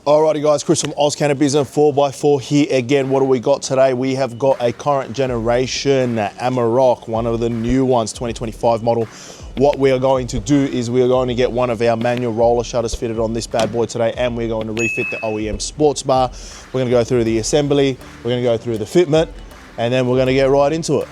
Alrighty guys, Chris from Oz Cannabis and 4x4 here again. What do we got today? We have got a current generation Amarok, one of the new ones, 2025 model. What we are going to do is we are going to get one of our manual roller shutters fitted on this bad boy today, and we're going to refit the OEM sports bar. We're going to go through the assembly, we're going to go through the fitment, and then we're going to get right into it.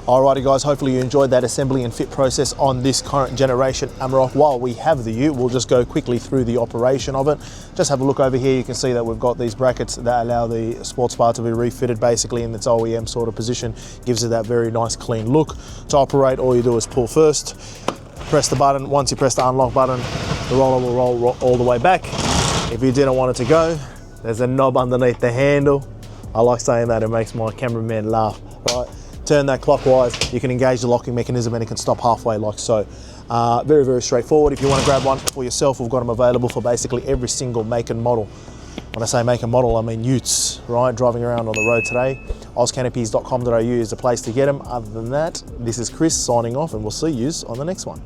Alrighty guys, hopefully you enjoyed that assembly and fit process on this current generation Amarok. While we have the ute, we'll just go quickly through the operation of it. Just have a look over here, you can see that we've got these brackets that allow the sports bar to be refitted basically in its OEM sort of position. Gives it that very nice clean look. To operate, all you do is pull first, press the button. Once you press the unlock button, the roller will roll all the way back. If you didn't want it to go, there's a knob underneath the handle. I like saying that, it makes my cameraman laugh, right? Turn that clockwise, you can engage the locking mechanism and it can stop halfway like so. Very, very straightforward. If you want to grab one for yourself, we've got them available for basically every single make and model. When I say make and model, I mean utes, right? Driving around on the road today. ozcanopies.com.au is the place to get them. Other than that, this is Chris signing off and we'll see you on the next one.